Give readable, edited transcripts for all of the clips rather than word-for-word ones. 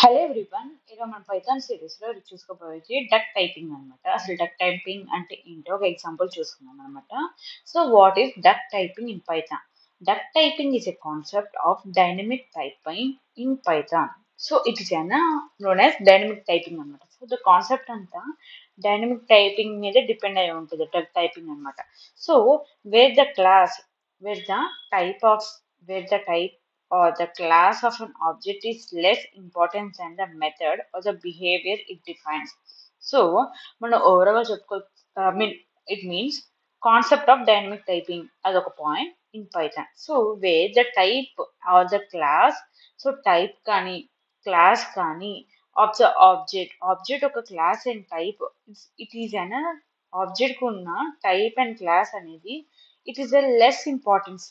Hello everyone, ఈరోజు మన Python సిరీస్లో చూసుకోబోయేది డక్ టైపింగ్ అనమాట. అసలు డక్ టైపింగ్ అంటే ఏంటో ఒక ఎగ్జాంపుల్ చూసుకున్నాం అనమాట. So what is duck typing in Python? Duck typing is a concept of dynamic typing in Python. So it is known as dynamic typing అనమాట. సో ద కాన్సెప్ట్ అంతా dynamic typing మీద depend అయి ఉంటుంది duck typing అనమాట. So where the class where the type of where the type or the class of an object is less important than the method or the behavior it defines. So, మన ఓవరాల్గా చెప్పుకో mean it means concept of dynamic typing అదొక point in Python. So way the type or the class, so type కానీ class కానీ of the object ఒక class and type it is an object ఉన్న type and class అనేది it is a less importance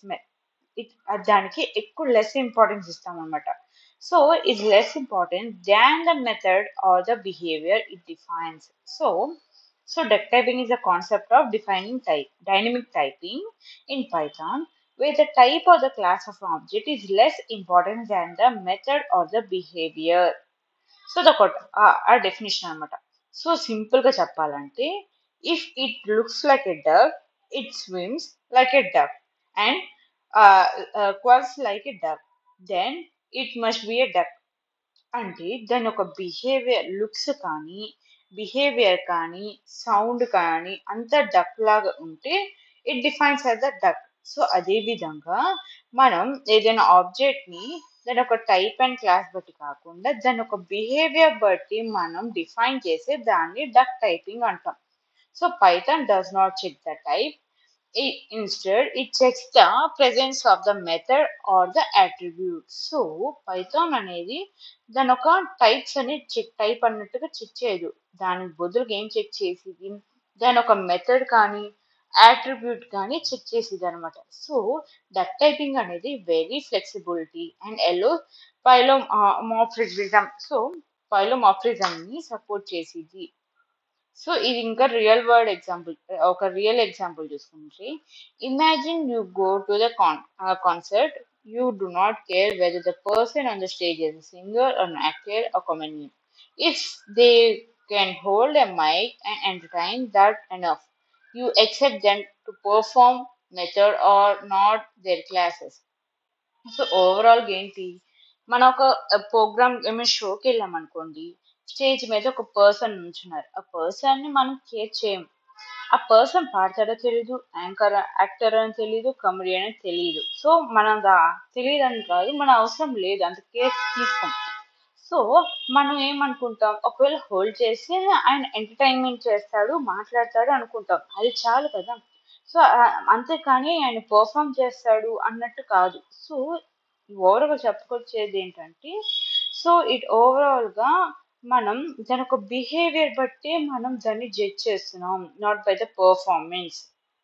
దానికి ఎక్కువ less importance ఇస్తాం అనమాట. So it's less important than the method or the behaviour it defines. So duck typing is a concept of defining dynamic typing in Python, where the type or the class of an object is less important than the method or the behavior. So ఆ definition అనమాట. So సింపుల్గా చెప్పాలంటే, if it looks like a duck, it swims like a duck and quacks like a duck, then it must be a duck. అంటే దాని ఒక behaviour కానీ sound కానీ అంతా డక్ లాగా ఉంటే it defines as the duck. So అదే విధంగా మనం ఏదైనా ఆబ్జెక్ట్ ని దాని ఒక టైప్ అండ్ క్లాస్ బట్టి కాకుండా దాని ఒక బిహేవియర్ బట్టి మనం డిఫైన్ చేసే దాన్ని డక్ టైపింగ్ అంటాం. So Python does not check the type. Instead, it checks the presence of the method or the attribute. So Python అనేది దాని ఒక టైప్స్ అని టైప్ అన్నట్టుగా చెక్ చేయదు. దాని బదులుగా ఏం చెక్ చేసేది, దాని ఒక మెథడ్ కానీ యాట్రిబ్యూట్ కానీ చెక్ చేసేది అనమాట. సో డక్ టైపింగ్ అనేది very flexibility and allow polymorphism. సో పైలోమార్ఫిజంని సపోర్ట్ చేసేది. సో ఇది ఇంకా ఒక రియల్ ఎగ్జాంపుల్ చూసుకుంటే, imagine you go to the concert. You do not care whether the person on the stage is singer or actor or comedian. If they can hold a mic and entertain that enough, you except them to perform method or not their classes. So overall ఏంటి, మన ఒక programme ఏమైనా షోకి వెళ్ళాం అనుకోండి, stage మీద ఒక person నుంచున్నారు. ఆ పర్సన్ ని మనం కేర్ చేయం. ఆ పర్సన్ పాడతాడో తెలీదు, యాక్టర్ అని తెలీదు, కమెడియన్ అని తెలియదు. సో మనం తెలియదు అని కాదు, మన అవసరం లేదు, అంత కేర్ తీసుకోం. సో మనం ఏమనుకుంటాం, ఒకవేళ హోల్డ్ చేసి ఆయన ఎంటర్టైన్మెంట్ చేస్తాడు, మాట్లాడతాడు అనుకుంటాం, అది చాలు కదా. సో అంతేకాని ఆయన పర్ఫామ్ చేస్తాడు అన్నట్టు కాదు. సో ఓవరాల్గా చెప్పుకొచ్చేది ఏంటంటే, సో ఓవరాల్గా మనం దాని ఒక బిహేవియర్ బట్టి మనం దాన్ని జడ్జ్ చేస్తున్నాం, not by the performance.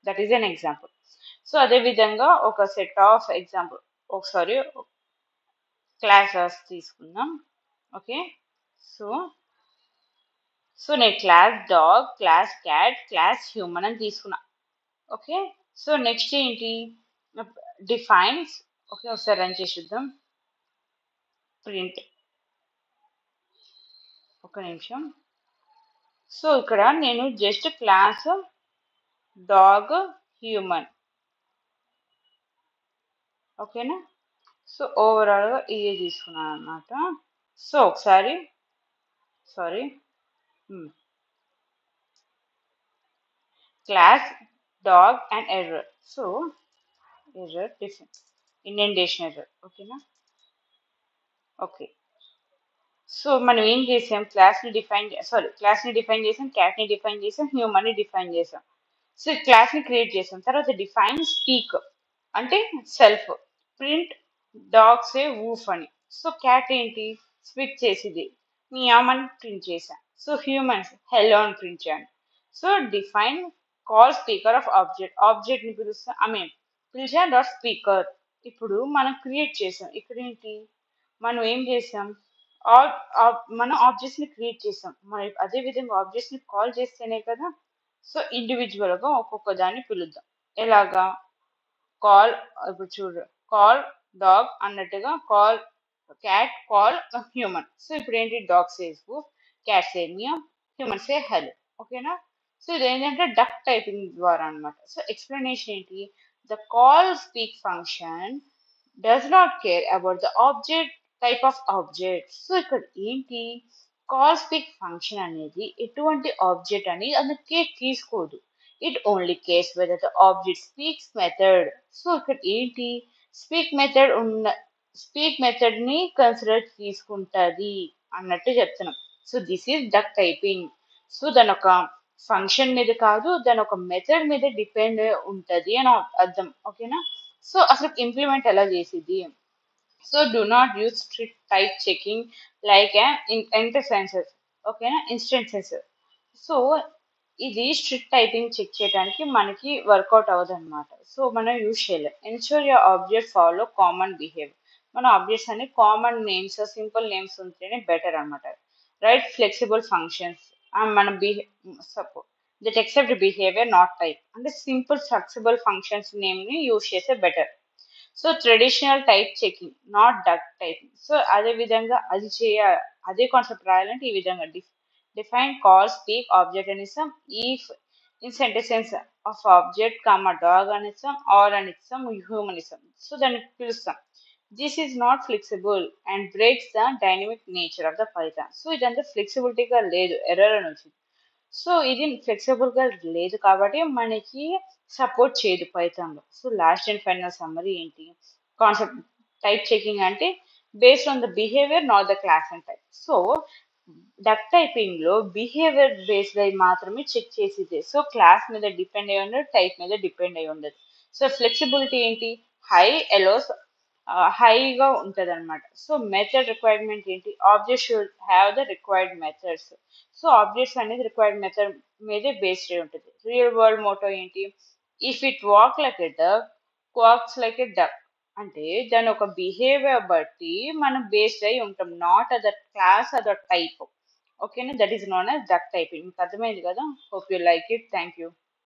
That is an example. So అదే విధంగా ఒక సెట్ ఆఫ్ ఎగ్జాంపుల్ ఒకసారి క్లాసెస్ తీసుకుందాం. ఓకే, సో నేను class dog, class cat, class human అని తీసుకున్నా. ఓకే, సో నెక్స్ట్ ఏంటి, డిఫైన్స్. ఓకే, ఒకసారి రన్ చేసి చూద్దాం. ప్రింట్, ఒక నిమిషం. సో ఇక్కడ నేను జస్ట్ క్లాస్ డాగ్ హ్యూమన్, ఓకేనా. సో ఓవరాల్గా ఇదే తీసుకున్నాను అనమాట. సో ఒకసారి class dog and error. So error different indentation error, ఓకేనా. ఓకే, సో మనం ఏం చేసాం, క్లాస్ని డిఫైన్ చేసాం, క్యాట్ని డిఫైన్ చేసాం, హ్యూమన్ని డిఫైన్ చేసాం. సో క్లాస్ని క్రియేట్ చేసాం. తర్వాత డిఫైన్ స్పీక్ అంటే సెల్ఫ్, ప్రింట్ డాగ్స్ ఏ వూఫ్ అని. సో క్యాట్ ఏంటి, స్పీక్ చేసేది, మియావ్ అని ప్రింట్ చేశాను. సో హ్యూమన్స్ హెల్లో అని ప్రింట్ చేయండి. So define call speaker of ఆబ్జెక్ట్ని పిలిచా డాట్ స్పీకర్. ఇప్పుడు మనం క్రియేట్ చేసాం. ఇక్కడ ఏంటి, మనం ఏం చేసాం, మనం ఆబ్జెక్ట్స్ని క్రియేట్ చేసాం. మనం అదే విధంగా ఆబ్జెక్ట్స్ని కాల్ చేస్తేనే కదా. సో ఇండివిజువల్గా ఒక్కొక్క దాన్ని పిలుద్దాం. ఎలాగా, కాల్, ఇప్పుడు చూడు, కాల్ డాగ్ అన్నట్టుగా call cat call a human. So ఇప్పుడు ఏంటి dog says woof, cat say meow, human say hello. ఓకేనా? సో ఇది ఏంటంటే డక్ టైపింగ్ ద్వారా అన్నమాట. సో ఎక్స్ప్లెనేషన్ ఏంటి? The call speak function does not care about the object type of object. So ఇక్కడ ఏంటి? కాల్ స్పీక్ ఫంక్షన్ అనేది ఎటువంటి ఆబ్జెక్ట్ అని అందుకే తీసుకోదు. It only cares whether the object speaks method. So ఇక్కడ ఏంటి? స్పీక్ మెథడ్ ఉన్న స్పీక్ మెథడ్ ని కన్సిడర్ తీసుకుంటది అన్నట్టు చెప్తున్నాం. So this is duck typing. So దాని ఒక ఫంక్షన్ మీద కాదు, దాని ఒక మెథడ్ మీద డిపెండ్ ఉంటది అని అర్థం. ఓకేనా? సో అసలు ఇంప్లిమెంట్ ఎలా చేసిద్ది? So do not use strict type checking like an enter sensor. ఓకేనా? Instant sensor. సో ఇది స్ట్రిక్ట్ టైపింగ్ చెక్ చేయడానికి మనకి వర్కౌట్ అవ్వదు అనమాట. సో మనం యూజ్ చేయలేం. Ensure your object follow common behaviour. మన ఆబ్జెక్ట్స్ అన్ని కామన్ నేమ్స్, సింపుల్ నేమ్స్ ఉంటేనే బెటర్ అనమాట. రైట్ ఫ్లెక్సిబుల్ ఫంక్షన్స్ మన suppose that accept behaviour not type. అంటే సింపుల్ ఫ్లెక్సిబుల్ ఫంక్షన్స్ నేమ్ని యూజ్ చేస్తే better. So traditional type checking not duck typing. So అదే విధంగా అది అదే కాన్సెప్ట్ రాయాలంటే ఈ విధంగా డిఫైన్ కాల్ స్పీక్ ఆబ్జెక్ట్ అనిస్తాం, if in sentences of object comma dog అనిస్తాం, ఆర్ అనిస్తాం, హ్యూమన్ ఇస్తాం. సో దాన్ని పిలుస్తాం. This is not flexible and breaks the dynamic nature of the Python. సో ఇదంతా ఫ్లెక్సిబిలిటీగా లేదు, ఎర్రర్ అని వచ్చింది. సో ఇది ఫ్లెక్సిబుల్గా లేదు కాబట్టి మనకి సపోర్ట్ చేయదు పైథాన్లో. So last and final summary ఏంటి? కాన్సెప్ట్ టైప్ చెకింగ్ అంటే based on the behaviour not the class and type. So duck typing లో బిహేవియర్ బేస్డ్ అయి మాత్రమే చెక్ చేసేది. సో క్లాస్ మీద డిపెండ్ అయి ఉండదు, టైప్ మీద డిపెండ్ అయి ఉండదు. సో ఫ్లెక్సిబిలిటీ ఏంటి? హై ఎలోస్ హైగా ఉంటుంది అనమాట. సో మెథడ్ రిక్వైర్మెంట్ ఏంటి? Object should have the required methods. So objects అనేది రిక్వైర్డ్ మెథడ్ మీదే బేస్డ్ అయి ఉంటుంది. రియల్ వరల్డ్ మోటో ఏంటి? If it walk like a duck, quacks like a duck. అంటే దాని ఒక బిహేవియర్ బట్టి మనం బేస్డ్ అయి ఉంటాం, not other class other type. ఓకేనా? That is known as duck typing. మీకు అర్థమైంది కదా? Hope you like it. Thank you.